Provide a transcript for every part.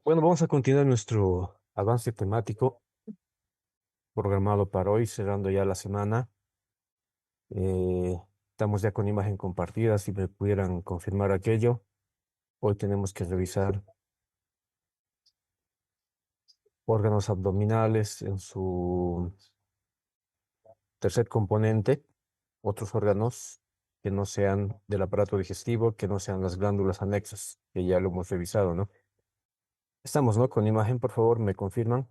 Bueno, vamos a continuar nuestro avance temático programado para hoy, cerrando ya la semana. Eh, Estamos ya con imagen compartida, si me pudieran confirmar aquello. Hoy tenemos que revisar órganos abdominales en su tercer componente, otros órganos que no sean del aparato digestivo, que no sean las glándulas anexas, que ya lo hemos revisado, ¿no? Estamos, ¿no? Con imagen, por favor, me confirman.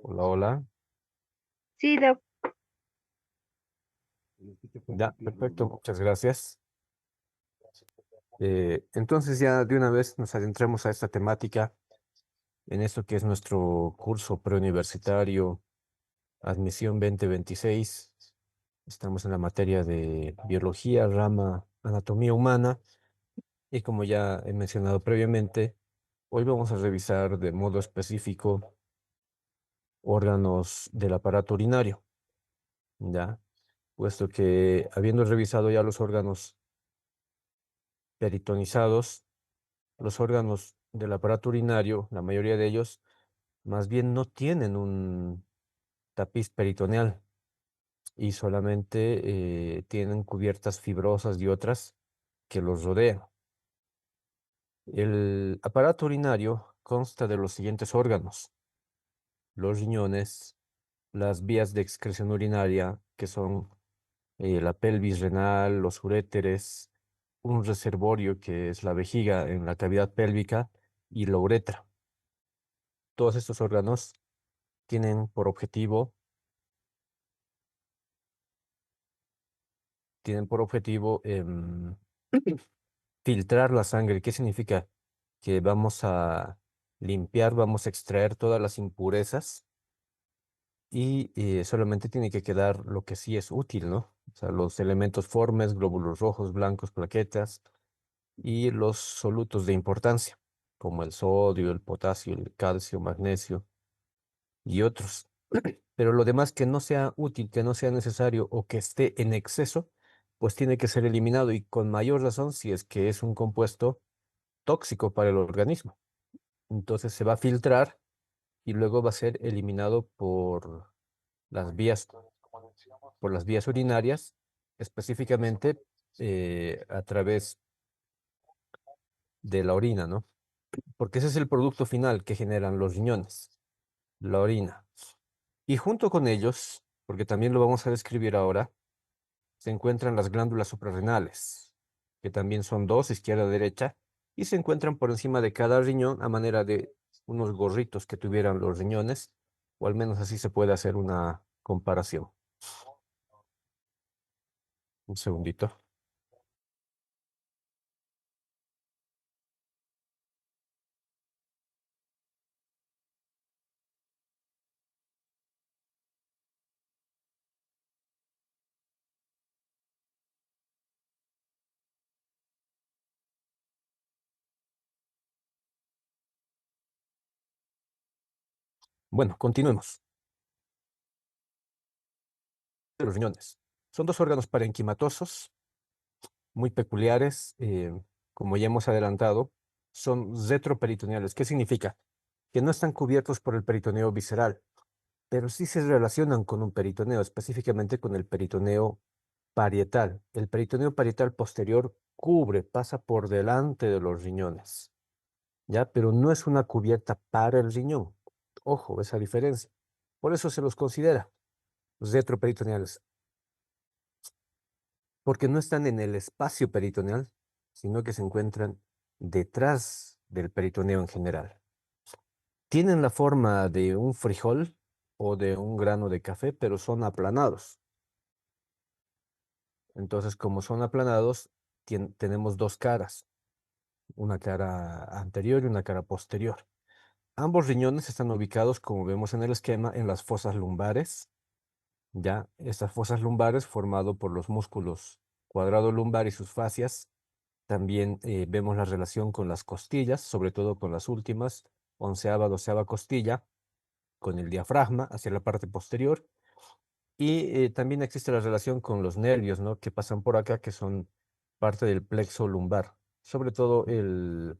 Hola, hola. Sí, Doc. Ya, perfecto, muchas gracias. Entonces ya de una vez nos adentremos a esta temática, en esto que es nuestro curso preuniversitario, admisión 2026. Estamos en la materia de biología, rama anatomía humana, y como ya he mencionado previamente, hoy vamos a revisar de modo específico órganos del aparato urinario, ¿ya? Puesto que habiendo revisado ya los órganos peritonizados, los órganos del aparato urinario, la mayoría de ellos, más bien no tienen un tapiz peritoneal y solamente tienen cubiertas fibrosas y otras que los rodean. El aparato urinario consta de los siguientes órganos: los riñones, las vías de excreción urinaria, que son la pelvis renal, los uréteres, un reservorio que es la vejiga en la cavidad pélvica y la uretra. Todos estos órganos tienen por objetivo, filtrar la sangre. ¿Qué significa? Que vamos a limpiar, vamos a extraer todas las impurezas y solamente tiene que quedar lo que sí es útil, ¿no? O sea, los elementos formes, glóbulos rojos, blancos, plaquetas y los solutos de importancia, como el sodio, el potasio, el calcio, magnesio y otros. Pero lo demás que no sea útil, que no sea necesario o que esté en exceso, pues tiene que ser eliminado, y con mayor razón si es que es un compuesto tóxico para el organismo. Entonces se va a filtrar y luego va a ser eliminado las vías, por las vías urinarias, específicamente a través de la orina, ¿no? Porque ese es el producto final que generan los riñones, la orina. Y junto con ellos, porque también lo vamos a describir ahora, se encuentran las glándulas suprarrenales, que también son dos, izquierda y derecha, y se encuentran por encima de cada riñón a manera de unos gorritos que tuvieran los riñones, o al menos así se puede hacer una comparación. Un segundito. Bueno, continuemos. Los riñones. Son dos órganos parenquimatosos muy peculiares, como ya hemos adelantado, son retroperitoneales. ¿Qué significa? Que no están cubiertos por el peritoneo visceral, pero sí se relacionan con un peritoneo, específicamente con el peritoneo parietal. El peritoneo parietal posterior cubre, pasa por delante de los riñones, ¿ya? Pero no es una cubierta para el riñón. Ojo, esa diferencia. Por eso se los considera retroperitoneales, porque no están en el espacio peritoneal, sino que se encuentran detrás del peritoneo en general. Tienen la forma de un frijol o de un grano de café, pero son aplanados. Entonces, como son aplanados, tenemos dos caras, una cara anterior y una cara posterior. Ambos riñones están ubicados, como vemos en el esquema, en las fosas lumbares. Ya, estas fosas lumbares formado por los músculos cuadrado lumbar y sus fascias. También vemos la relación con las costillas, sobre todo con las últimas, onceava, doceava costilla, con el diafragma hacia la parte posterior. Y también existe la relación con los nervios, ¿no? Que pasan por acá, que son parte del plexo lumbar. Sobre todo el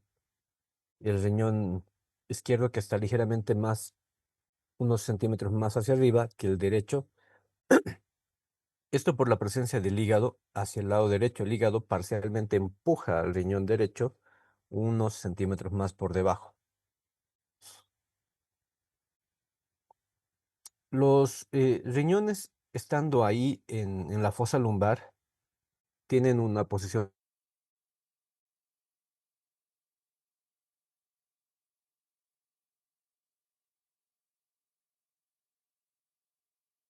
riñón izquierdo, que está ligeramente más, unos centímetros más hacia arriba que el derecho. Esto por la presencia del hígado hacia el lado derecho. El hígado parcialmente empuja al riñón derecho unos centímetros más por debajo. Los riñones, estando ahí en la fosa lumbar, tienen una posición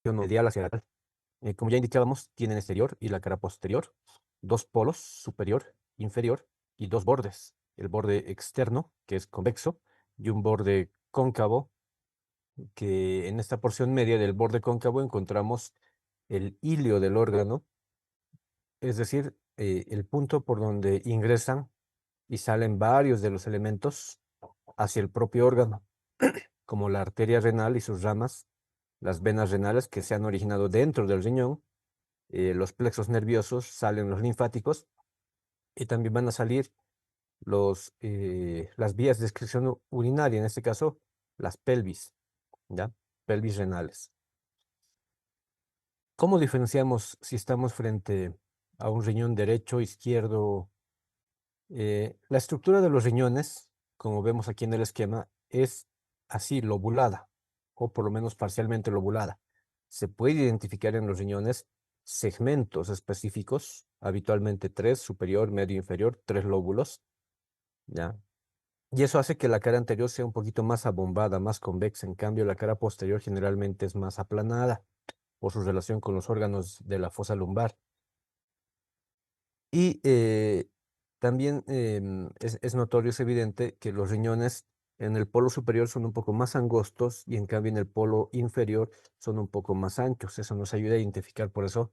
medial hacia lateral. Como ya indicábamos, tienen exterior y la cara posterior, dos polos, superior, inferior, y dos bordes. El borde externo, que es convexo, y un borde cóncavo, que en esta porción media del borde cóncavo encontramos el hilio del órgano, es decir, el punto por donde ingresan y salen varios de los elementos hacia el propio órgano, como la arteria renal y sus ramas, las venas renales que se han originado dentro del riñón, los plexos nerviosos, salen los linfáticos y también van a salir las vías de excreción urinaria, en este caso las pelvis, ¿ya? Pelvis renales. ¿Cómo diferenciamos si estamos frente a un riñón derecho, izquierdo? La estructura de los riñones, como vemos aquí en el esquema, es así, lobulada, o por lo menos parcialmente lobulada. Se puede identificar en los riñones segmentos específicos, habitualmente tres, superior, medio, inferior, tres lóbulos, ¿ya? Y eso hace que la cara anterior sea un poquito más abombada, más convexa. En cambio, la cara posterior generalmente es más aplanada por su relación con los órganos de la fosa lumbar. Y también es notorio, es evidente que los riñones en el polo superior son un poco más angostos y en cambio en el polo inferior son un poco más anchos. Eso nos ayuda a identificar, por eso,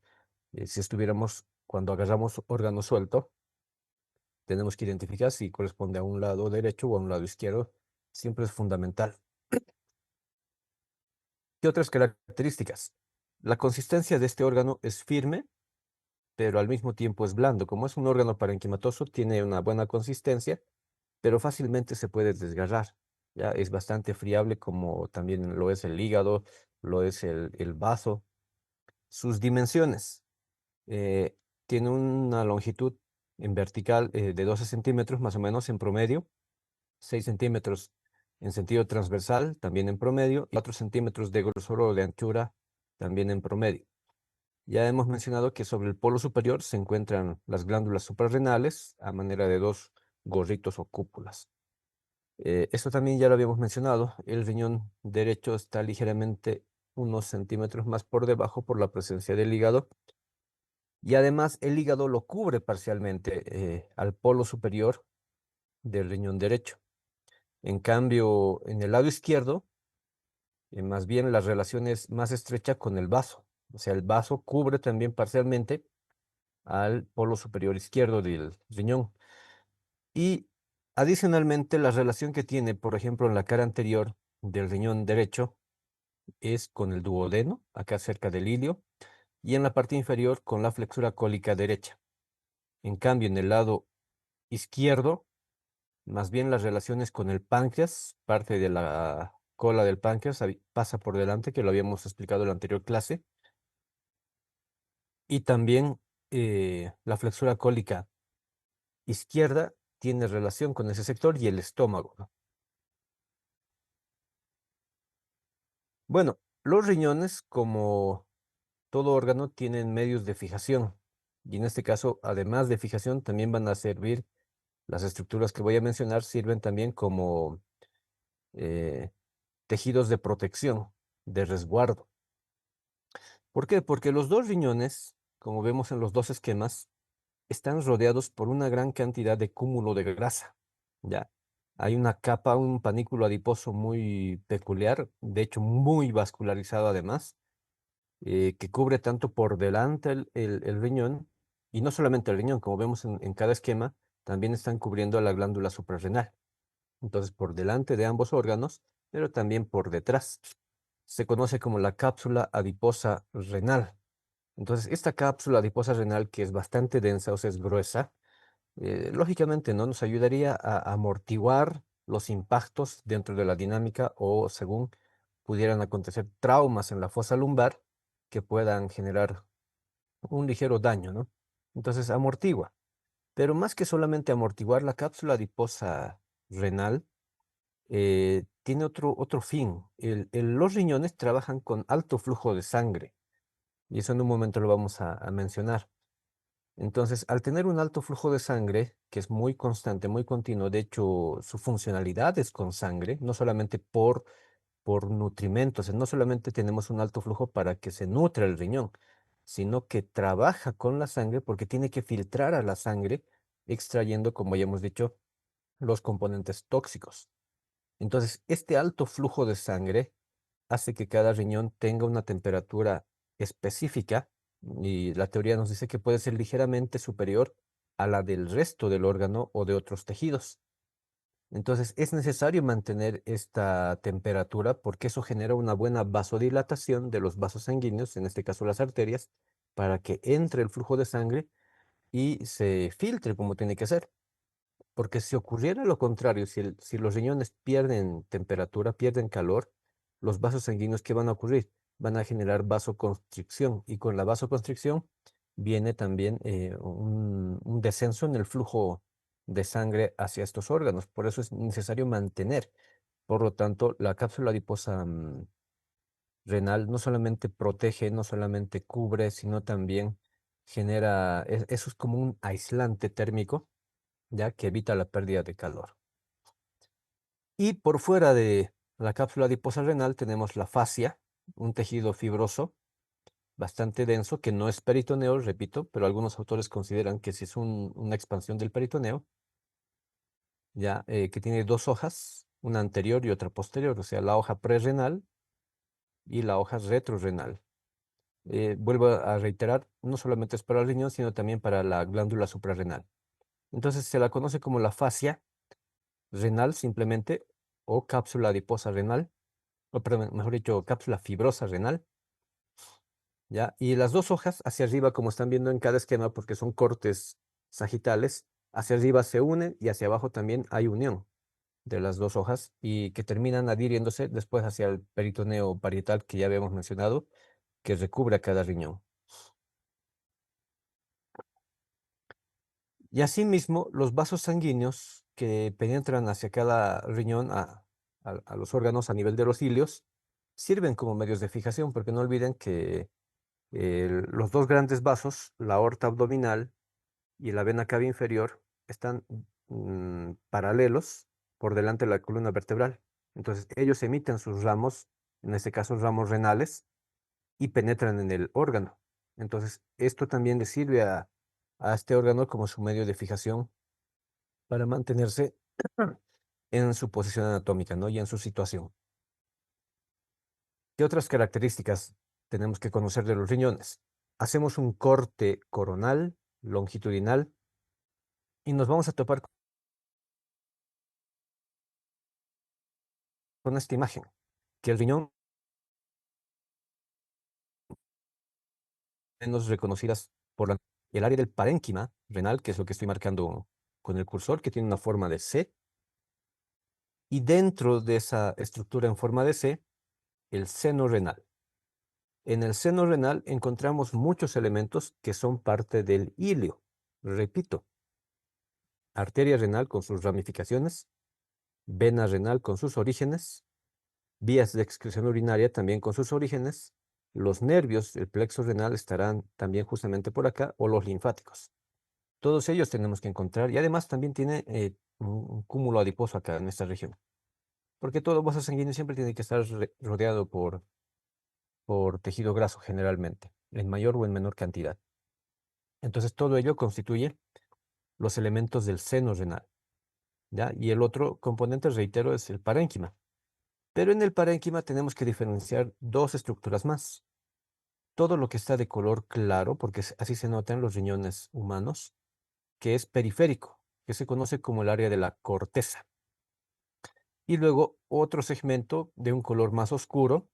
si estuviéramos, cuando agarramos órgano suelto, tenemos que identificar si corresponde a un lado derecho o a un lado izquierdo. Siempre es fundamental. ¿Qué otras características? La consistencia de este órgano es firme, pero al mismo tiempo es blando. Como es un órgano parenquimatoso, tiene una buena consistencia, pero fácilmente se puede desgarrar. Ya es bastante friable, como también lo es el hígado, lo es el bazo. Sus dimensiones. eh, Tiene una longitud en vertical de 12 centímetros más o menos en promedio, 6 centímetros en sentido transversal también en promedio, y 4 centímetros de grosor o de anchura también en promedio. Ya hemos mencionado que sobre el polo superior se encuentran las glándulas suprarrenales a manera de dos gorritos o cúpulas. Esto también ya lo habíamos mencionado. El riñón derecho está ligeramente unos centímetros más por debajo por la presencia del hígado. Y además el hígado lo cubre parcialmente al polo superior del riñón derecho. En cambio, en el lado izquierdo, más bien la relación es más estrecha con el vaso. O sea, el vaso cubre también parcialmente al polo superior izquierdo del riñón. Y adicionalmente, la relación que tiene, por ejemplo, en la cara anterior del riñón derecho es con el duodeno, acá cerca del ilio, y en la parte inferior con la flexura cólica derecha. En cambio, en el lado izquierdo, más bien las relaciones con el páncreas, parte de la cola del páncreas pasa por delante, que lo habíamos explicado en la anterior clase, y también la flexura cólica izquierda tiene relación con ese sector y el estómago, ¿no? Bueno, los riñones, como todo órgano, tienen medios de fijación. Y en este caso, además de fijación, también van a servir, las estructuras que voy a mencionar sirven también como eh, tejidos de protección, de resguardo. ¿Por qué? Porque los dos riñones, como vemos en los dos esquemas, están rodeados por una gran cantidad de cúmulo de grasa, ¿ya? Hay una capa, un panículo adiposo muy peculiar, de hecho muy vascularizado además, que cubre tanto por delante el riñón, y no solamente el riñón, como vemos en cada esquema, también están cubriendo a la glándula suprarrenal. Entonces, por delante de ambos órganos, pero también por detrás. se conoce como la cápsula adiposa renal. Entonces, esta cápsula adiposa renal, que es bastante densa, o sea, es gruesa, lógicamente no nos ayudaría a amortiguar los impactos dentro de la dinámica o según pudieran acontecer traumas en la fosa lumbar que puedan generar un ligero daño, ¿no? Entonces amortigua. Pero más que solamente amortiguar, la cápsula adiposa renal tiene otro fin. Los riñones trabajan con alto flujo de sangre y eso en un momento lo vamos a mencionar. Entonces, al tener un alto flujo de sangre, que es muy constante, muy continuo, de hecho, su funcionalidad es con sangre, no solamente por nutrimentos, no solamente tenemos un alto flujo para que se nutra el riñón, sino que trabaja con la sangre porque tiene que filtrar a la sangre, extrayendo, como ya hemos dicho, los componentes tóxicos. Entonces, este alto flujo de sangre hace que cada riñón tenga una temperatura específica y la teoría nos dice que puede ser ligeramente superior a la del resto del órgano o de otros tejidos. Entonces es necesario mantener esta temperatura porque eso genera una buena vasodilatación de los vasos sanguíneos, en este caso las arterias, para que entre el flujo de sangre y se filtre como tiene que ser. Porque si ocurriera lo contrario, si los riñones pierden temperatura, pierden calor, los vasos sanguíneos, ¿qué van a ocurrir? Van a generar vasoconstricción y con la vasoconstricción viene también un descenso en el flujo de sangre hacia estos órganos. Por eso es necesario mantener. Por lo tanto, la cápsula adiposa renal no solamente protege, no solamente cubre, sino también genera, eso es como un aislante térmico ya que evita la pérdida de calor. Y por fuera de la cápsula adiposa renal tenemos la fascia, un tejido fibroso bastante denso que no es peritoneo, repito, pero algunos autores consideran que sí es una expansión del peritoneo, ya que tiene dos hojas, una anterior y otra posterior, o sea, la hoja prerrenal y la hoja retrorrenal. Vuelvo a reiterar, no solamente es para el riñón, sino también para la glándula suprarrenal. Entonces se la conoce como la fascia renal simplemente, o cápsula adiposa renal, o perdón, mejor dicho, cápsula fibrosa renal, ¿ya? Y las dos hojas hacia arriba, como están viendo en cada esquema, porque son cortes sagitales, hacia arriba se unen y hacia abajo también hay unión de las dos hojas y que terminan adhiriéndose después hacia el peritoneo parietal que ya habíamos mencionado, que recubre a cada riñón. Y asimismo, los vasos sanguíneos que penetran hacia cada riñón, a los órganos a nivel de los cilios, sirven como medios de fijación, porque no olviden que los dos grandes vasos, la aorta abdominal y la vena cava inferior, están paralelos por delante de la columna vertebral. Entonces, ellos emiten sus ramos, en este caso ramos renales, y penetran en el órgano. Entonces, esto también le sirve a este órgano como su medio de fijación para mantenerse en su posición anatómica, ¿no? Y en su situación. ¿Qué otras características tenemos que conocer de los riñones? Hacemos un corte coronal, longitudinal, y nos vamos a topar con esta imagen, que el riñón, menos reconocidas por el área del parénquima renal, que es lo que estoy marcando con el cursor, que tiene una forma de C, y dentro de esa estructura en forma de C, el seno renal. En el seno renal encontramos muchos elementos que son parte del ilio. Repito, arteria renal con sus ramificaciones, vena renal con sus orígenes, vías de excreción urinaria también con sus orígenes, los nervios, el plexo renal estarán también justamente por acá, o los linfáticos. Todos ellos tenemos que encontrar y además también tiene un cúmulo adiposo acá en esta región, porque todo vaso sanguíneo siempre tiene que estar rodeado por tejido graso generalmente, en mayor o en menor cantidad. Entonces todo ello constituye los elementos del seno renal, ¿ya? Y el otro componente, reitero, es el parénquima. Pero en el parénquima tenemos que diferenciar dos estructuras más. Todo lo que está de color claro, porque así se nota en los riñones humanos, que es periférico, que se conoce como el área de la corteza. Y luego otro segmento de un color más oscuro,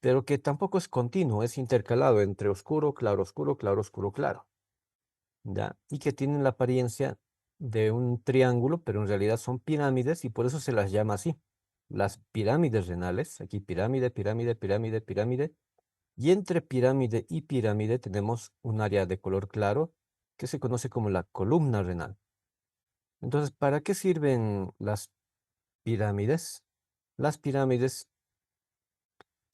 pero que tampoco es continuo, es intercalado entre oscuro, claro, oscuro, claro, oscuro, claro, ¿ya? Y que tienen la apariencia de un triángulo, pero en realidad son pirámides y por eso se las llama así. Las pirámides renales, aquí pirámide, pirámide, pirámide, pirámide, y entre pirámide y pirámide tenemos un área de color claro que se conoce como la columna renal. Entonces, ¿para qué sirven las pirámides? Las pirámides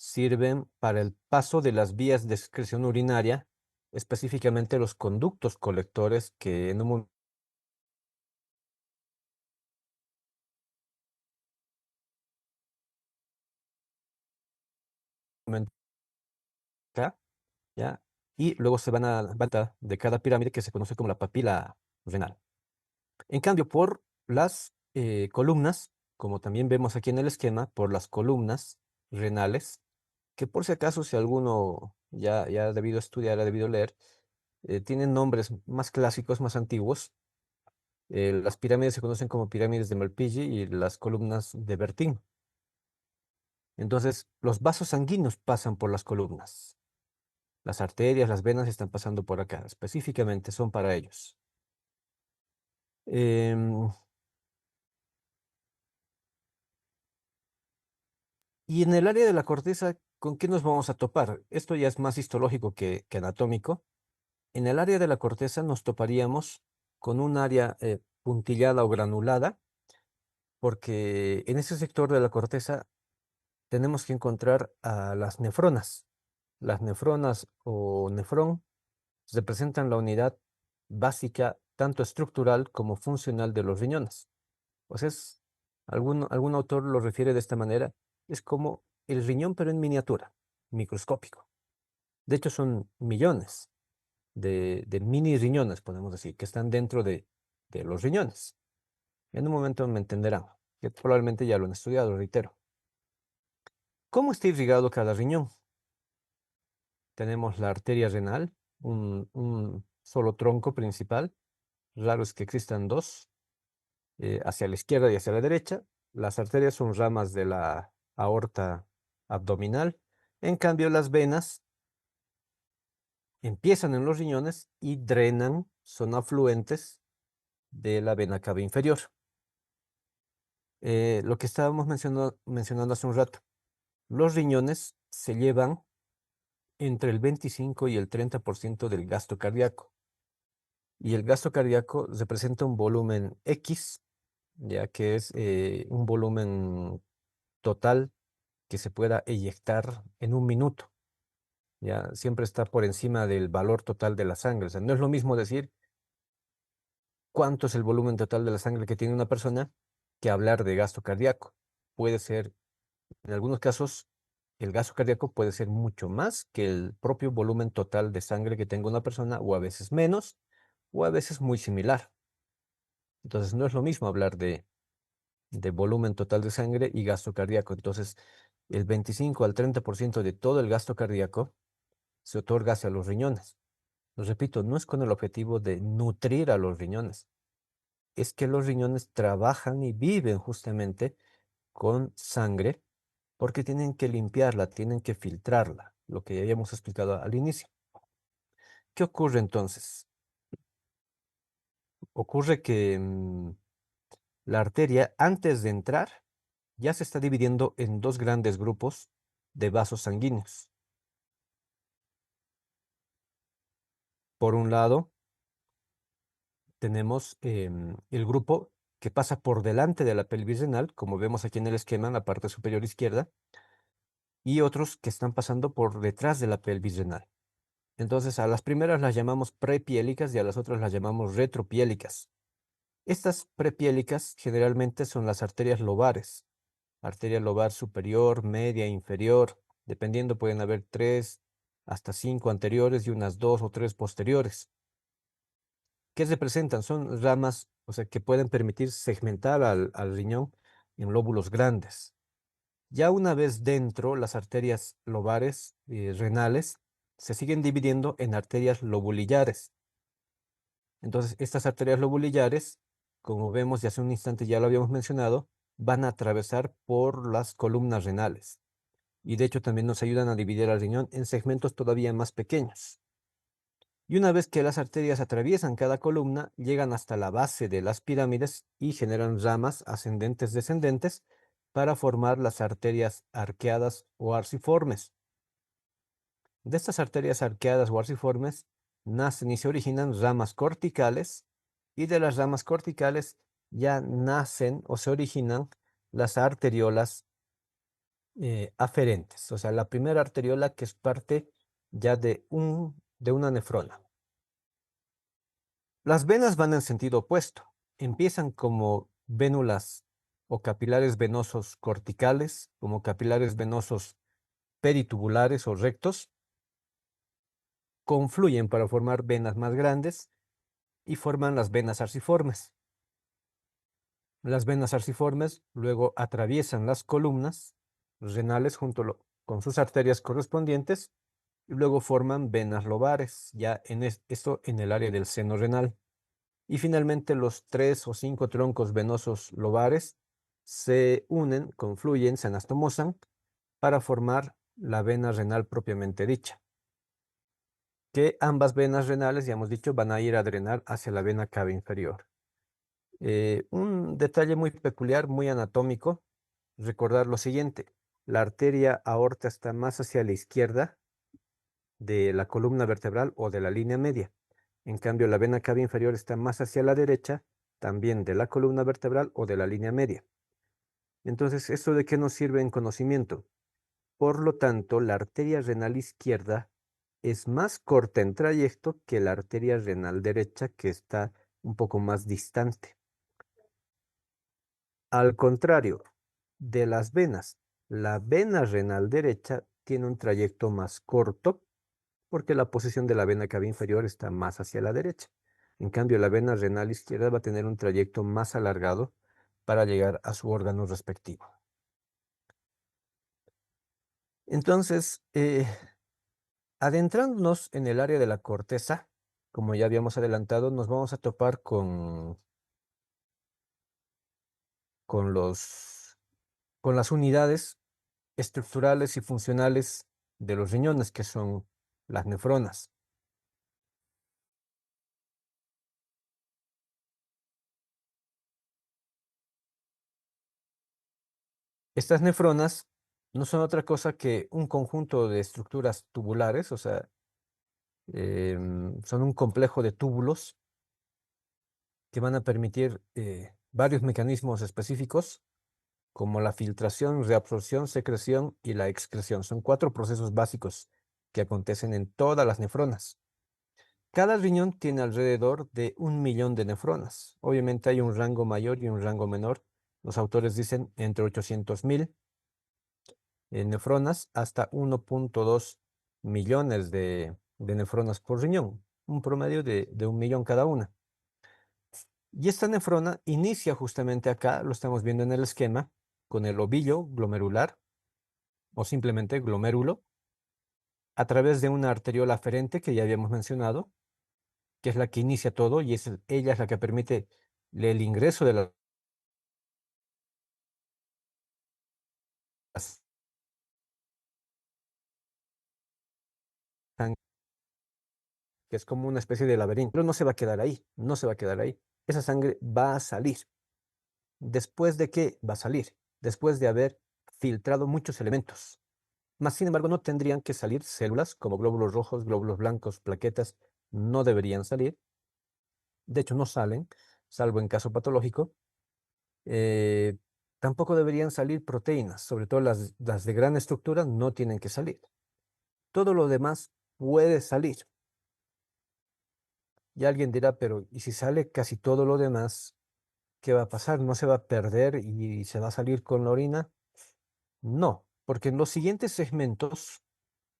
sirven para el paso de las vías de excreción urinaria, específicamente los conductos colectores que en un momento acá, ¿ya? Y luego se van a la banda de cada pirámide que se conoce como la papila renal. En cambio, por las columnas, como también vemos aquí en el esquema, por las columnas renales, que por si acaso, si alguno ya ha debido estudiar, ha debido leer, tienen nombres más clásicos, más antiguos. Las pirámides se conocen como pirámides de Malpighi y las columnas de Bertin. Entonces, los vasos sanguíneos pasan por las columnas. Las arterias, las venas están pasando por acá. Específicamente son para ellos. Em, y en el área de la corteza, ¿con qué nos vamos a topar? Esto ya es más histológico que anatómico. En el área de la corteza nos toparíamos con un área puntillada o granulada, porque en ese sector de la corteza tenemos que encontrar a las nefronas. Las nefronas o nefrón representan la unidad básica tanto estructural como funcional de los riñones. O sea, algún autor lo refiere de esta manera, es como el riñón pero en miniatura, microscópico. De hecho, son millones de mini riñones, podemos decir, que están dentro de los riñones. En un momento me entenderán, que probablemente ya lo han estudiado, reitero. ¿Cómo está irrigado cada riñón? Tenemos la arteria renal, un solo tronco principal. Raro es que existan dos, hacia la izquierda y hacia la derecha. Las arterias son ramas de la aorta abdominal. En cambio, las venas empiezan en los riñones y drenan, son afluentes de la vena cava inferior. Lo que estábamos mencionando hace un rato, los riñones se llevan entre el 25 y el 30% del gasto cardíaco. Y el gasto cardíaco representa un volumen X, ya que es un volumen total que se pueda eyectar en un minuto. Ya siempre está por encima del valor total de la sangre. O sea, no es lo mismo decir cuánto es el volumen total de la sangre que tiene una persona que hablar de gasto cardíaco. Puede ser, en algunos casos, el gasto cardíaco puede ser mucho más que el propio volumen total de sangre que tenga una persona, o a veces menos, o a veces muy similar. Entonces, no es lo mismo hablar de volumen total de sangre y gasto cardíaco. Entonces, el 25 al 30% de todo el gasto cardíaco se otorga hacia los riñones. Lo repito, no es con el objetivo de nutrir a los riñones, es que los riñones trabajan y viven justamente con sangre porque tienen que limpiarla, tienen que filtrarla, lo que ya habíamos explicado al inicio. ¿Qué ocurre entonces? Ocurre que la arteria, antes de entrar, ya se está dividiendo en dos grandes grupos de vasos sanguíneos. Por un lado, tenemos el grupo que pasa por delante de la pelvis renal, como vemos aquí en el esquema, en la parte superior izquierda, y otros que están pasando por detrás de la pelvis renal. Entonces, a las primeras las llamamos prepiélicas y a las otras las llamamos retropiélicas. Estas prepiélicas generalmente son las arterias lobares, arteria lobar superior, media, inferior, dependiendo pueden haber tres hasta cinco anteriores y unas dos o tres posteriores. ¿Qué representan? Son ramas, o sea, que pueden permitir segmentar al riñón en lóbulos grandes. Ya una vez dentro, las arterias lobares y renales se siguen dividiendo en arterias lobulillares. Entonces, estas arterias lobulillares, como vemos y hace un instante ya lo habíamos mencionado, van a atravesar por las columnas renales. y de hecho también nos ayudan a dividir al riñón en segmentos todavía más pequeños. Y una vez que las arterias atraviesan cada columna, llegan hasta la base de las pirámides y generan ramas ascendentes descendentes para formar las arterias arqueadas o arciformes. De estas arterias arqueadas o arciformes nacen y se originan ramas corticales, y de las ramas corticales ya nacen o se originan las arteriolas aferentes, o sea, la primera arteriola que es parte ya de una nefrona. Las venas van en sentido opuesto. Empiezan como vénulas o capilares venosos corticales, como capilares venosos peritubulares o rectos, confluyen para formar venas más grandes y forman las venas arciformes. Las venas arciformes luego atraviesan las columnas renales con sus arterias correspondientes y luego forman venas lobares, ya esto en el área del seno renal. Y finalmente los 3 o 5 troncos venosos lobares se unen, confluyen, se anastomosan para formar la vena renal propiamente dicha, que ambas venas renales, ya hemos dicho, van a ir a drenar hacia la vena cava inferior. Un detalle muy peculiar, muy anatómico, recordar lo siguiente: la arteria aorta está más hacia la izquierda de la columna vertebral o de la línea media. En cambio, la vena cava inferior está más hacia la derecha, también de la columna vertebral o de la línea media. Entonces, ¿esto de qué nos sirve en conocimiento? Por lo tanto, la arteria renal izquierda es más corta en trayecto que la arteria renal derecha, que está un poco más distante. Al contrario de las venas, la vena renal derecha tiene un trayecto más corto porque la posición de la vena cava inferior está más hacia la derecha. En cambio, la vena renal izquierda va a tener un trayecto más alargado para llegar a su órgano respectivo. Entonces, adentrándonos en el área de la corteza, como ya habíamos adelantado, nos vamos a topar con los, con las unidades estructurales y funcionales de los riñones, que son las nefronas. Estas nefronas no son otra cosa que un conjunto de estructuras tubulares, o sea, son un complejo de túbulos que van a permitir varios mecanismos específicos, como la filtración, reabsorción, secreción y la excreción. Son 4 procesos básicos que acontecen en todas las nefronas. Cada riñón tiene alrededor de 1 millón de nefronas. Obviamente hay un rango mayor y un rango menor. Los autores dicen entre 800.000 nefronas hasta 1,2 millones de nefronas por riñón, un promedio de 1 millón cada una. Y esta nefrona inicia justamente acá, lo estamos viendo en el esquema, con el ovillo glomerular o simplemente glomérulo, a través de una arteriola aferente que ya habíamos mencionado, que es la que inicia todo y ella es la que permite el ingreso de la sangre, que es como una especie de laberinto, pero no se va a quedar ahí, no se va a quedar ahí. Esa sangre va a salir. ¿Después de qué va a salir? Después de haber filtrado muchos elementos. Más sin embargo, no tendrían que salir células como glóbulos rojos, glóbulos blancos, plaquetas, no deberían salir. De hecho, no salen, salvo en caso patológico. Eh, Tampoco deberían salir proteínas, sobre todo las de gran estructura no tienen que salir. Todo lo demás puede salir. Y alguien dirá, pero ¿y si sale casi todo lo demás, qué va a pasar? ¿No se va a perder y se va a salir con la orina? No, porque en los siguientes segmentos,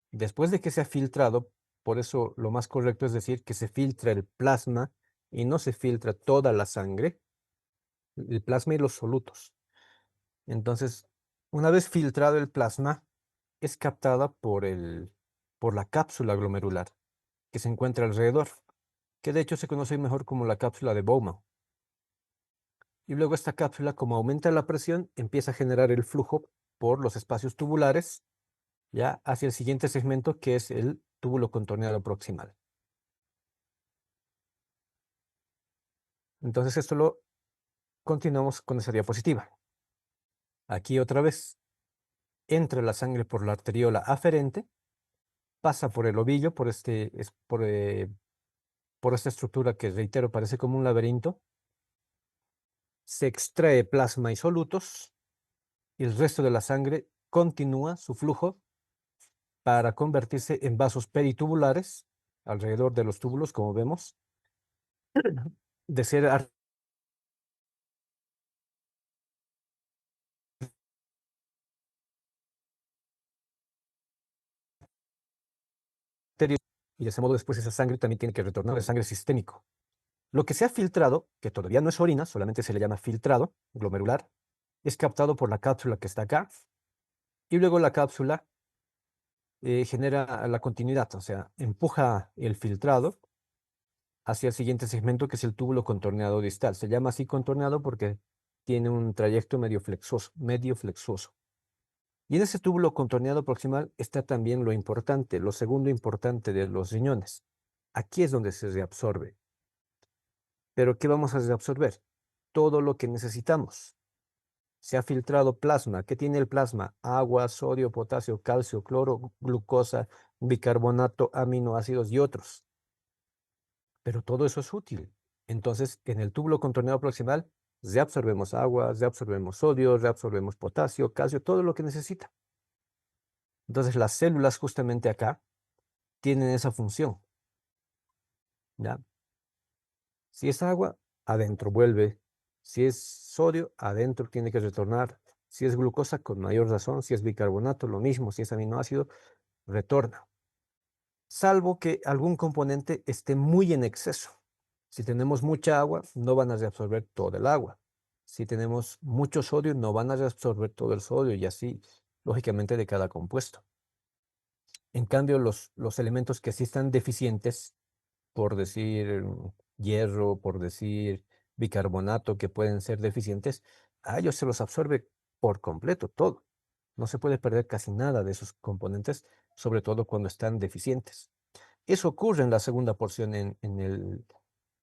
después de que se ha filtrado, por eso lo más correcto es decir que se filtra el plasma y no se filtra toda la sangre, el plasma y los solutos. Entonces, una vez filtrado el plasma, es captada por la cápsula glomerular que se encuentra alrededor, que de hecho se conoce mejor como la cápsula de Bowman. Y luego esta cápsula, como aumenta la presión, empieza a generar el flujo por los espacios tubulares ya hacia el siguiente segmento, que es el túbulo contorneado proximal. Entonces esto lo continuamos con esa diapositiva. Aquí otra vez, entra la sangre por la arteriola aferente, pasa por el ovillo, por esta estructura que, reitero, parece como un laberinto, se extrae plasma y solutos, y el resto de la sangre continúa su flujo para convertirse en vasos peritubulares alrededor de los túbulos, como vemos, de ser arterios, y de ese modo después esa sangre también tiene que retornar de sangre sistémico. Lo que se ha filtrado, que todavía no es orina, solamente se le llama filtrado glomerular, es captado por la cápsula que está acá, y luego la cápsula genera la continuidad, o sea, empuja el filtrado hacia el siguiente segmento, que es el túbulo contorneado distal. Se llama así contorneado porque tiene un trayecto medio flexoso, medio flexuoso. Y en ese túbulo contorneado proximal está también lo importante, lo segundo importante de los riñones. Aquí es donde se reabsorbe. ¿Pero qué vamos a reabsorber? Todo lo que necesitamos. Se ha filtrado plasma. ¿Qué tiene el plasma? Agua, sodio, potasio, calcio, cloro, glucosa, bicarbonato, aminoácidos y otros. Pero todo eso es útil. Entonces, en el túbulo contorneado proximal, reabsorbemos agua, reabsorbemos sodio, reabsorbemos potasio, calcio, todo lo que necesita. Entonces, las células justamente acá tienen esa función, ¿ya? Si es agua, adentro vuelve. Si es sodio, adentro tiene que retornar. Si es glucosa, con mayor razón. Si es bicarbonato, lo mismo. Si es aminoácido, retorna. Salvo que algún componente esté muy en exceso. Si tenemos mucha agua, no van a reabsorber todo el agua. Si tenemos mucho sodio, no van a reabsorber todo el sodio, y así, lógicamente, de cada compuesto. En cambio, los elementos que sí están deficientes, por decir hierro, por decir bicarbonato, que pueden ser deficientes, a ellos se los absorbe por completo todo. No se puede perder casi nada de esos componentes, sobre todo cuando están deficientes. Eso ocurre en la segunda porción, en el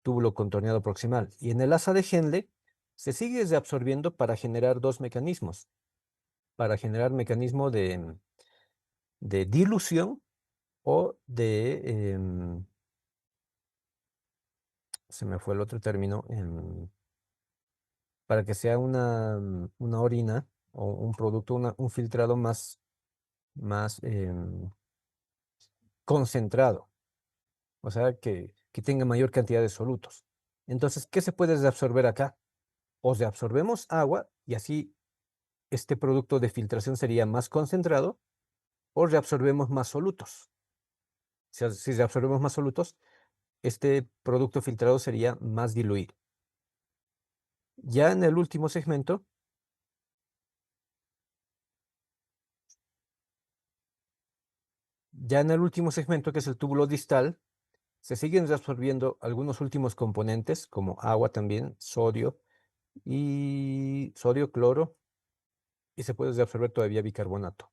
túbulo contorneado proximal. Y en el asa de Henle se sigue reabsorbiendo para generar dos mecanismos. Para generar mecanismo de dilución o se me fue el otro término, para que sea una orina o un producto, un filtrado más concentrado, o sea, que tenga mayor cantidad de solutos. Entonces, ¿qué se puede reabsorber acá? O reabsorbemos agua y así este producto de filtración sería más concentrado, o reabsorbemos más solutos. Si reabsorbemos más solutos, este producto filtrado sería más diluido. Ya en el último segmento, que es el túbulo distal, se siguen reabsorbiendo algunos últimos componentes, como agua también, sodio, cloro, y se puede reabsorber todavía bicarbonato.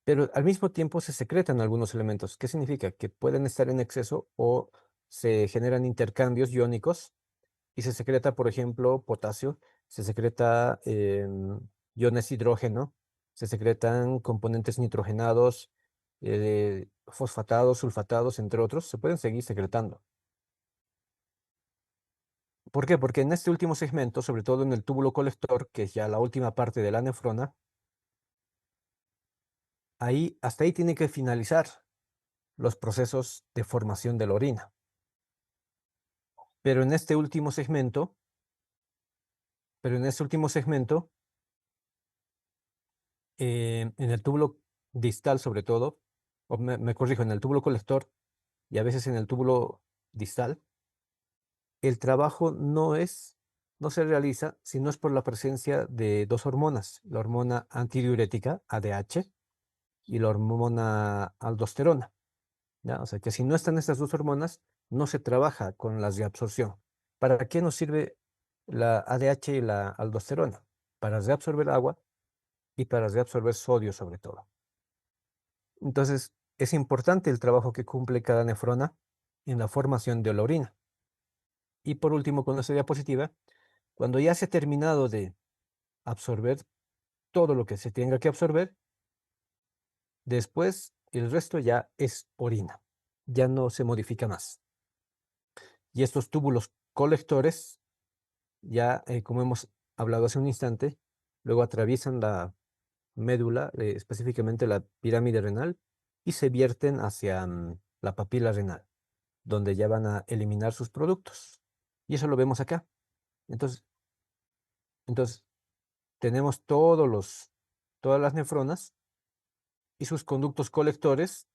Pero al mismo tiempo se secretan algunos elementos. ¿Qué significa? Que pueden estar en exceso o se generan intercambios iónicos y se secreta, por ejemplo, potasio, se secreta iones hidrógeno, se secretan componentes nitrogenados, fosfatados, sulfatados, entre otros, se pueden seguir secretando. ¿Por qué? Porque en este último segmento, sobre todo en el túbulo colector, que es ya la última parte de la nefrona, hasta ahí tienen que finalizar los procesos de formación de la orina. Pero en este último segmento, en el túbulo distal sobre todo, o me corrijo, en el túbulo colector y a veces en el túbulo distal, el trabajo no se realiza si no es por la presencia de dos hormonas, la hormona antidiurética, ADH, y la hormona aldosterona, ¿ya? O sea que si no están estas dos hormonas, no se trabaja con la reabsorción. ¿Para qué nos sirve la ADH y la aldosterona? Para reabsorber agua y para reabsorber sodio sobre todo. Entonces, es importante el trabajo que cumple cada nefrona en la formación de la orina. Y por último, con esta diapositiva, cuando ya se ha terminado de absorber todo lo que se tenga que absorber, después el resto ya es orina, ya no se modifica más. Y estos túbulos colectores, ya como hemos hablado hace un instante, luego atraviesan la médula, específicamente la pirámide renal, y se vierten hacia la papila renal, donde ya van a eliminar sus productos. Y eso lo vemos acá. Entonces, entonces tenemos todas las nefronas y sus conductos colectores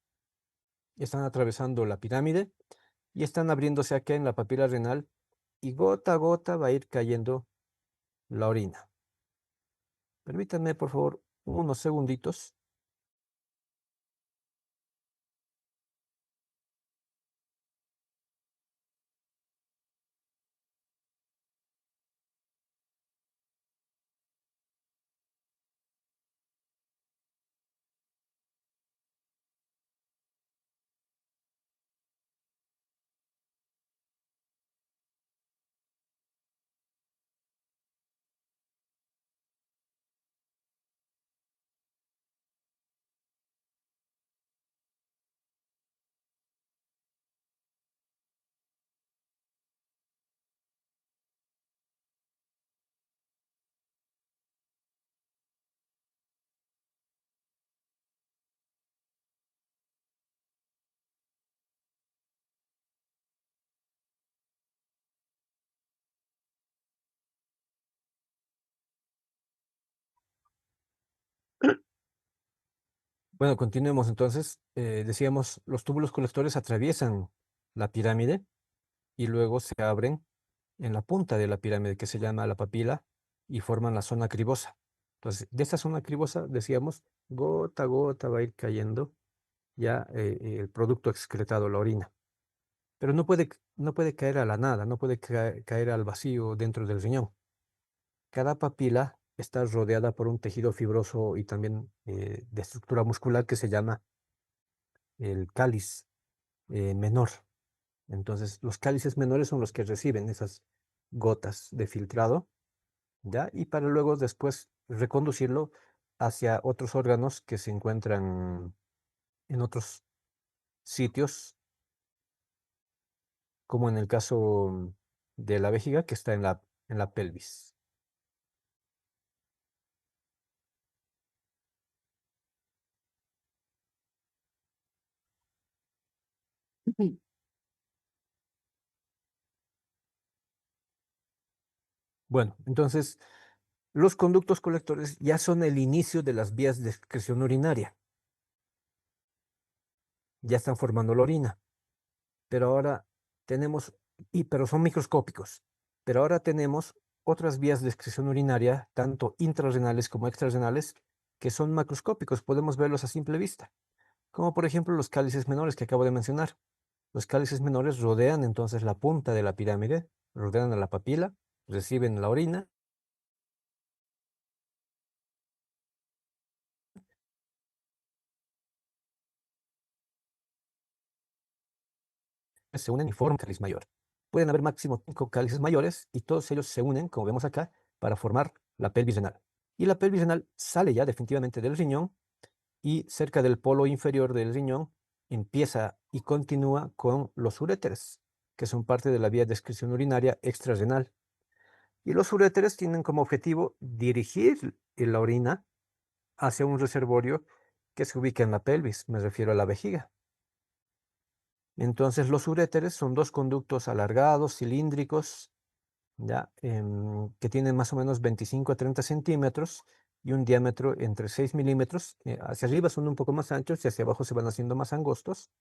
están atravesando la pirámide y están abriéndose acá en la papila renal y gota a gota va a ir cayendo la orina. Permítanme, por favor, unos segunditos. Bueno, continuemos entonces. Decíamos, los túbulos colectores atraviesan la pirámide y luego se abren en la punta de la pirámide que se llama la papila y forman la zona cribosa. Entonces, de esta zona cribosa, decíamos, gota a gota va a ir cayendo ya el producto excretado, la orina. Pero no puede caer a la nada, no puede caer al vacío dentro del riñón. Cada papila está rodeada por un tejido fibroso y también de estructura muscular que se llama el cáliz menor. Entonces, los cálices menores son los que reciben esas gotas de filtrado, ¿ya? Y para luego después reconducirlo hacia otros órganos que se encuentran en otros sitios, como en el caso de la vejiga, que está en la pelvis. Ujú. Bueno, entonces, los conductos colectores ya son el inicio de las vías de excreción urinaria. Ya están formando la orina. Pero ahora tenemos, pero son microscópicos, pero ahora tenemos otras vías de excreción urinaria, tanto intrarrenales como extrarrenales, que son macroscópicos, podemos verlos a simple vista, como por ejemplo los cálices menores que acabo de mencionar. Los cálices menores rodean entonces la punta de la pirámide, rodean a la papila, reciben la orina, se unen y forman un cáliz mayor. Pueden haber máximo 5 cálices mayores y todos ellos se unen, como vemos acá, para formar la pelvis renal. Y la pelvis renal sale ya definitivamente del riñón y cerca del polo inferior del riñón empieza y continúa con los uréteres, que son parte de la vía de excreción urinaria extrarrenal. Y los uréteres tienen como objetivo dirigir la orina hacia un reservorio que se ubica en la pelvis, me refiero a la vejiga. Entonces, los uréteres son dos conductos alargados, cilíndricos, ¿ya? Que tienen más o menos 25 a 30 centímetros y un diámetro entre 6 milímetros. Hacia arriba son un poco más anchos y hacia abajo se van haciendo más angostos,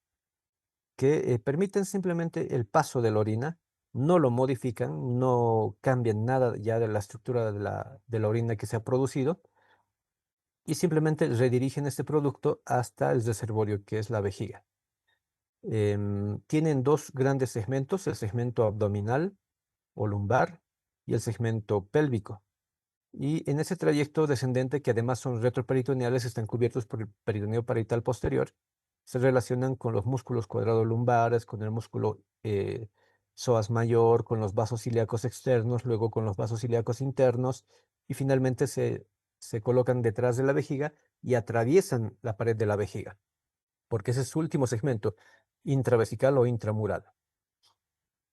que permiten simplemente el paso de la orina, no lo modifican, no cambian nada ya de la estructura de la orina que se ha producido y simplemente redirigen este producto hasta el reservorio que es la vejiga. Tienen dos grandes segmentos, el segmento abdominal o lumbar y el segmento pélvico. Y en ese trayecto descendente, que además son retroperitoneales, están cubiertos por el peritoneo parietal posterior, se relacionan con los músculos cuadrados lumbares, con el músculo psoas mayor, con los vasos ilíacos externos, luego con los vasos ilíacos internos, y finalmente se colocan detrás de la vejiga y atraviesan la pared de la vejiga, porque ese es su último segmento, intravesical o intramural.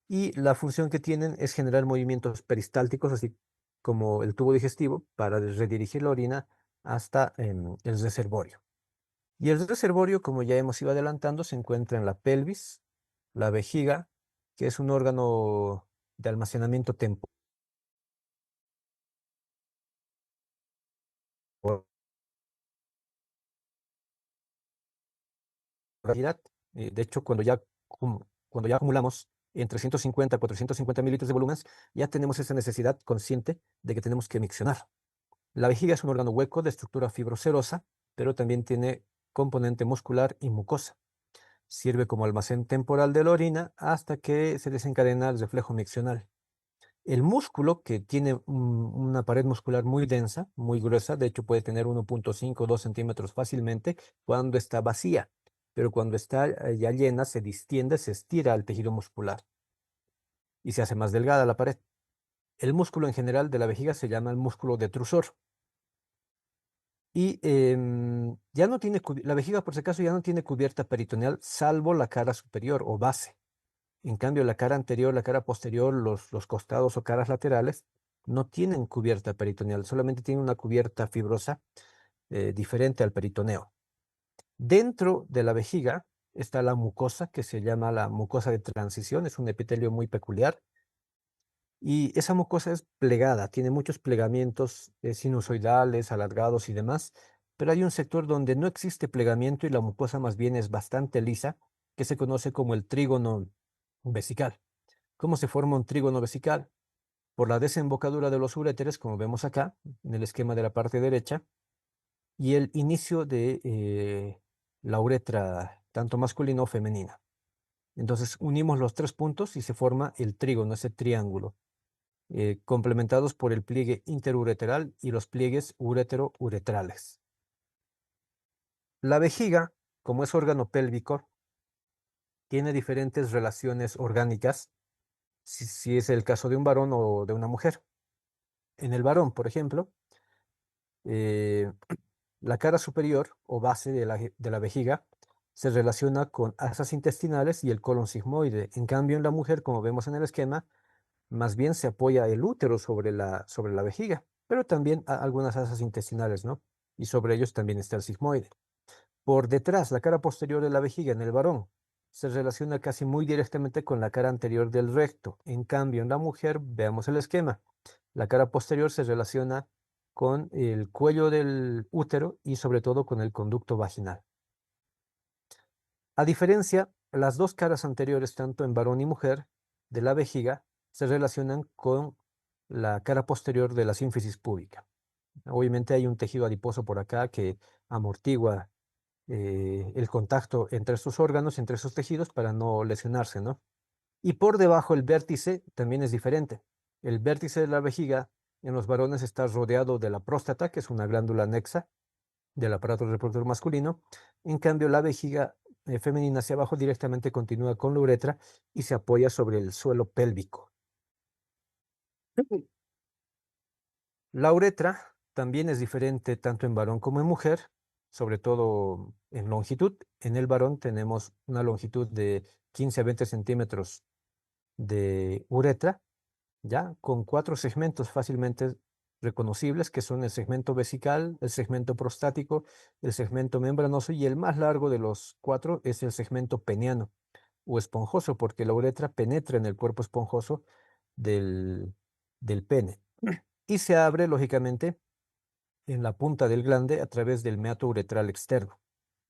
Y la función que tienen es generar movimientos peristálticos, así como el tubo digestivo, para redirigir la orina hasta el reservorio. Y el reservorio, como ya hemos ido adelantando, se encuentra en la pelvis, la vejiga, que es un órgano de almacenamiento temporal. De hecho, cuando ya acumulamos entre 150 a 450 mililitros de volumen, ya tenemos esa necesidad consciente de que tenemos que miccionar. La vejiga es un órgano hueco de estructura fibroserosa, pero también tiene componente muscular y mucosa. Sirve como almacén temporal de la orina hasta que se desencadena el reflejo miccional. El músculo, que tiene una pared muscular muy densa, muy gruesa, de hecho puede tener 1,5 o 2 centímetros fácilmente cuando está vacía, pero cuando está ya llena se distiende, se estira el tejido muscular y se hace más delgada la pared. El músculo en general de la vejiga se llama el músculo detrusor. Y ya no tiene, la vejiga por si acaso ya no tiene cubierta peritoneal, salvo la cara superior o base. En cambio, la cara anterior, la cara posterior, los costados o caras laterales no tienen cubierta peritoneal, solamente tienen una cubierta fibrosa diferente al peritoneo. Dentro de la vejiga está la mucosa, que se llama la mucosa de transición, es un epitelio muy peculiar. Y esa mucosa es plegada, tiene muchos plegamientos sinusoidales, alargados y demás, pero hay un sector donde no existe plegamiento y la mucosa más bien es bastante lisa, que se conoce como el trígono vesical. ¿Cómo se forma un trígono vesical? Por la desembocadura de los uréteres, como vemos acá, en el esquema de la parte derecha, y el inicio de la uretra, tanto masculina o femenina. Entonces unimos los tres puntos y se forma el trígono, ese triángulo, complementados por el pliegue interureteral y los pliegues uretero-uretrales. La vejiga, como es órgano pélvico, tiene diferentes relaciones orgánicas, si es el caso de un varón o de una mujer. En el varón, por ejemplo, eh, la cara superior o base de la vejiga se relaciona con asas intestinales y el colon sigmoide. En cambio, en la mujer, como vemos en el esquema, más bien se apoya el útero sobre la vejiga, pero también algunas asas intestinales, ¿no? Y sobre ellos también está el sigmoide. Por detrás, la cara posterior de la vejiga en el varón se relaciona casi muy directamente con la cara anterior del recto. En cambio, en la mujer, veamos el esquema. La cara posterior se relaciona con el cuello del útero y sobre todo con el conducto vaginal. A diferencia, las dos caras anteriores, tanto en varón y mujer, de la vejiga, se relacionan con la cara posterior de la sínfisis púbica. Obviamente hay un tejido adiposo por acá que amortigua el contacto entre estos órganos, entre esos tejidos, para no lesionarse, ¿no? Y por debajo el vértice también es diferente. El vértice de la vejiga en los varones está rodeado de la próstata, que es una glándula anexa del aparato reproductor masculino. En cambio, la vejiga femenina hacia abajo directamente continúa con la uretra y se apoya sobre el suelo pélvico. La uretra también es diferente tanto en varón como en mujer, sobre todo en longitud. En el varón tenemos una longitud de 15 a 20 centímetros de uretra, ya con cuatro segmentos fácilmente reconocibles, que son el segmento vesical, el segmento prostático, el segmento membranoso y el más largo de los cuatro es el segmento peniano o esponjoso, porque la uretra penetra en el cuerpo esponjoso del, del pene y se abre, lógicamente, en la punta del glande a través del meato uretral externo.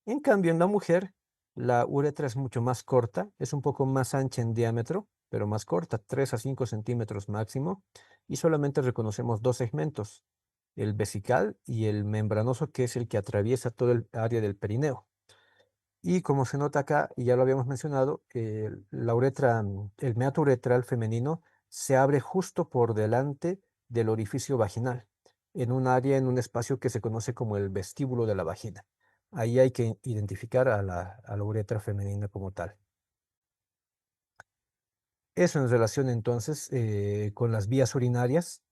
En cambio, en la mujer, la uretra es mucho más corta, es un poco más ancha en diámetro, pero más corta, 3 a 5 centímetros máximo, y solamente reconocemos dos segmentos, el vesical y el membranoso, que es el que atraviesa todo el área del perineo. Y como se nota acá, y ya lo habíamos mencionado, la uretra, el meato uretral femenino se abre justo por delante del orificio vaginal. en un área, en un espacio que se conoce como el vestíbulo de la vagina. Ahí hay que identificar a la uretra femenina como tal. Eso en relación entonces con las vías urinarias.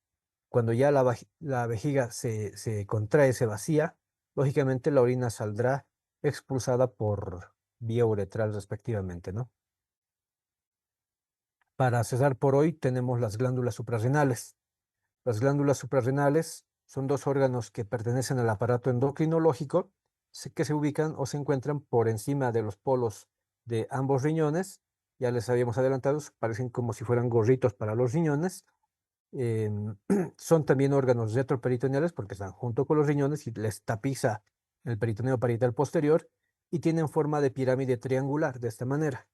Cuando ya la vejiga se contrae, se vacía, lógicamente la orina saldrá expulsada por vía uretral respectivamente, ¿no? Para cesar por hoy tenemos las glándulas suprarrenales. Las glándulas suprarrenales son dos órganos que pertenecen al aparato endocrinológico que se ubican o se encuentran por encima de los polos de ambos riñones. Ya les habíamos adelantado, parecen como si fueran gorritos para los riñones. em, Son también órganos retroperitoneales porque están junto con los riñones y les tapiza el peritoneo parietal posterior y tienen forma de pirámide triangular de esta manera.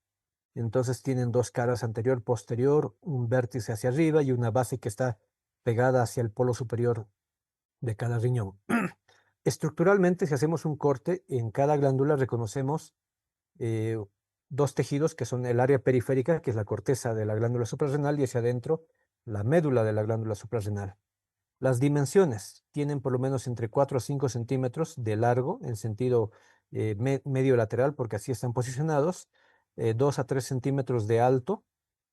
Entonces tienen dos caras anterior, posterior, un vértice hacia arriba y una base que está pegada hacia el polo superior de cada riñón. Estructuralmente, si hacemos un corte, en cada glándula reconocemos eh, dos tejidos que son el área periférica, que es la corteza de la glándula suprarrenal, y hacia adentro la médula de la glándula suprarrenal. Las dimensiones tienen por lo menos entre 4 a 5 centímetros de largo en sentido medio lateral, porque así están posicionados, 2 a 3 centímetros de alto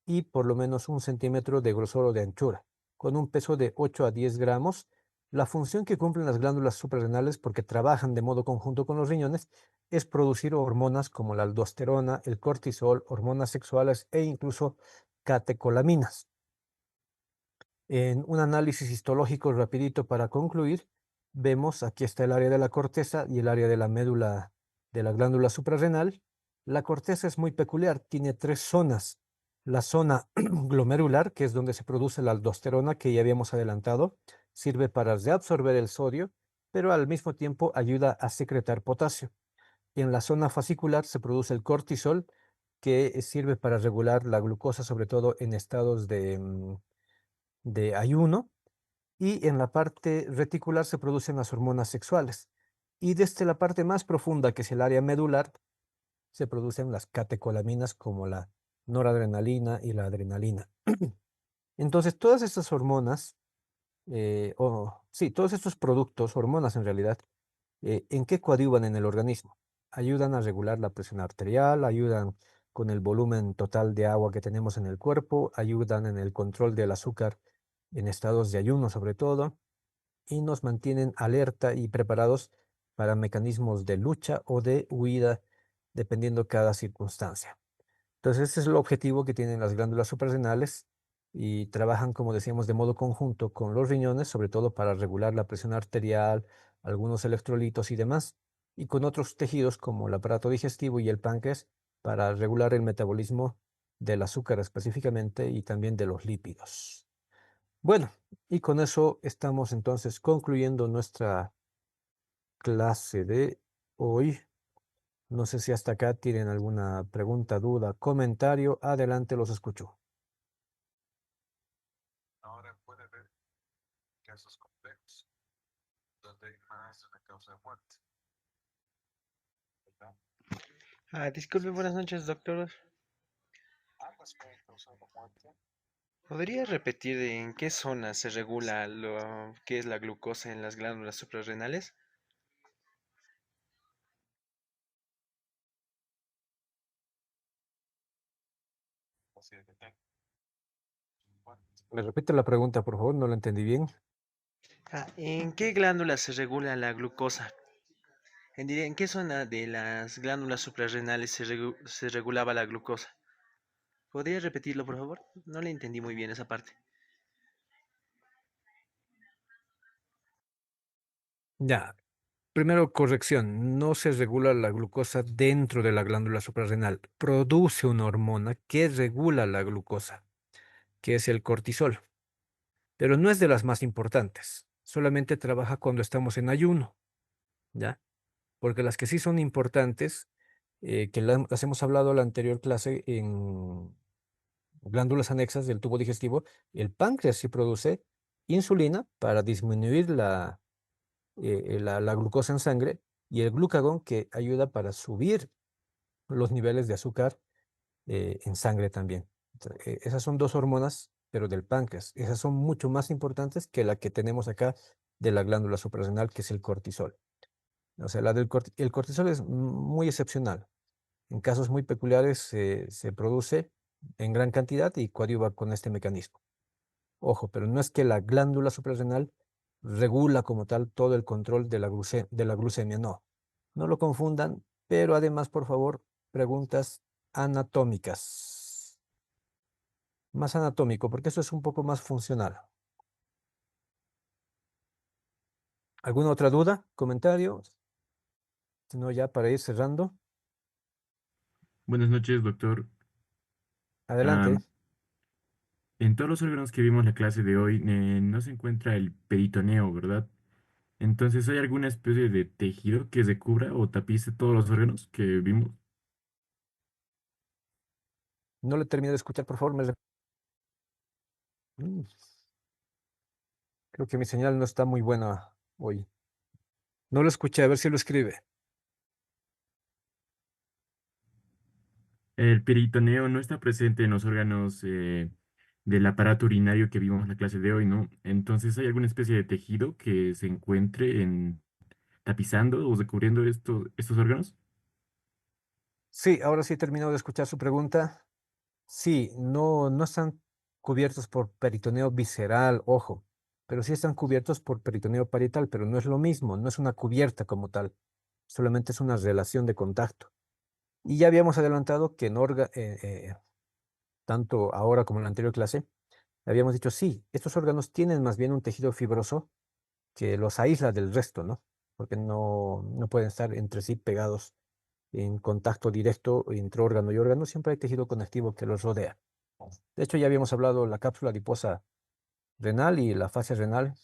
y por lo menos 1 centímetro de grosor o de anchura, con un peso de 8 a 10 gramos. La función que cumplen las glándulas suprarrenales, porque trabajan de modo conjunto con los riñones, es producir hormonas como la aldosterona, el cortisol, hormonas sexuales e incluso catecolaminas. En un análisis histológico rapidito para concluir, vemos aquí está el área de la corteza y el área de la médula de la glándula suprarrenal. La corteza es muy peculiar, tiene tres zonas. La zona glomerular, que es donde se produce la aldosterona que ya habíamos adelantado, sirve para reabsorber el sodio, pero al mismo tiempo ayuda a secretar potasio. En la zona fascicular se produce el cortisol, que sirve para regular la glucosa, sobre todo en estados de ayuno, y en la parte reticular se producen las hormonas sexuales. Y desde la parte más profunda, que es el área medular, se producen las catecolaminas como la noradrenalina y la adrenalina. Entonces, todas estas hormonas, o sí, todos estos productos, hormonas en realidad, ¿en qué coadyuvan en el organismo? Ayudan a regular la presión arterial, ayudan con el volumen total de agua que tenemos en el cuerpo, ayudan en el control del azúcar en estados de ayuno sobre todo, y nos mantienen alerta y preparados para mecanismos de lucha o de huida, dependiendo cada circunstancia. Entonces, ese es el objetivo que tienen las glándulas suprarrenales y trabajan, como decíamos, de modo conjunto con los riñones, sobre todo para regular la presión arterial, algunos electrolitos y demás, y con otros tejidos como el aparato digestivo y el páncreas para regular el metabolismo del azúcar específicamente y también de los lípidos. Bueno, y con eso estamos entonces concluyendo nuestra clase de hoy. No sé si hasta acá tienen alguna pregunta, duda, comentario. Adelante, los escucho. Disculpe, buenas noches, doctor. ¿Podría repetir en qué zona se regula lo que es la glucosa en las glándulas suprarrenales? Me repite la pregunta, por favor, no la entendí bien. ¿En qué glándula se regula la glucosa? ¿En qué zona de las glándulas suprarrenales se regulaba la glucosa? ¿Podría repetirlo, por favor? No le entendí muy bien esa parte. Ya, primero corrección, no se regula la glucosa dentro de la glándula suprarrenal. Produce una hormona que regula la glucosa, que es el cortisol, pero no es de las más importantes. Solamente trabaja cuando estamos en ayuno, ¿ya? Porque las que sí son importantes, que las hemos hablado en la anterior clase en glándulas anexas del tubo digestivo, el páncreas sí produce insulina para disminuir la glucosa en sangre y el glucagón que ayuda para subir los niveles de azúcar en sangre también. Esas son dos hormonas, pero del páncreas. Esas son mucho más importantes que la que tenemos acá de la glándula suprarrenal, que es el cortisol. O sea, el cortisol es muy excepcional. En casos muy peculiares se produce en gran cantidad y coadyuva con este mecanismo. Ojo, pero no es que la glándula suprarrenal regula como tal todo el control de de la glucemia, no. No lo confundan, pero además, por favor, preguntas anatómicas. Más anatómico, porque eso es un poco más funcional. ¿Alguna otra duda? ¿Comentario? Si no, ya para ir cerrando. Buenas noches, doctor. Adelante. Am, en todos los órganos que vimos la clase de hoy, no se encuentra el peritoneo, ¿verdad? Entonces, ¿hay alguna especie de tejido que recubra o tapice todos los órganos que vimos? No le terminé de escuchar, por favor. Mm, Creo que mi señal no está muy buena hoy. No lo escuché, a ver si lo escribe. El peritoneo no está presente en los órganos del aparato urinario que vimos en la clase de hoy, ¿no? Entonces, ¿hay alguna especie de tejido que se encuentre tapizando o recubriendo estos órganos? Sí, ahora sí he terminado de escuchar su pregunta. Sí, no están cubiertos por peritoneo visceral, ojo, pero sí están cubiertos por peritoneo parietal, pero no es lo mismo, no es una cubierta como tal, solamente es una relación de contacto. Y ya habíamos adelantado que tanto ahora como en la anterior clase, habíamos dicho, sí, estos órganos tienen más bien un tejido fibroso que los aísla del resto, ¿no? Porque no pueden estar entre sí pegados en contacto directo entre órgano y órgano, siempre hay tejido conectivo que los rodea. De hecho, ya habíamos hablado la cápsula adiposa renal y la fascia renal,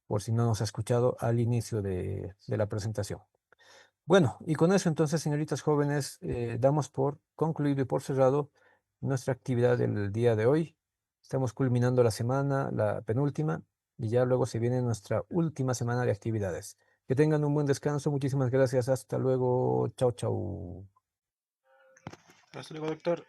por si no nos ha escuchado al inicio de la presentación. Bueno, y con eso entonces, señoritas jóvenes, damos por concluido y por cerrado nuestra actividad del día de hoy. Estamos culminando la semana, la penúltima, y ya luego se viene nuestra última semana de actividades. Que tengan un buen descanso. Muchísimas gracias. Hasta luego. Chao, chao. Hasta luego, doctor.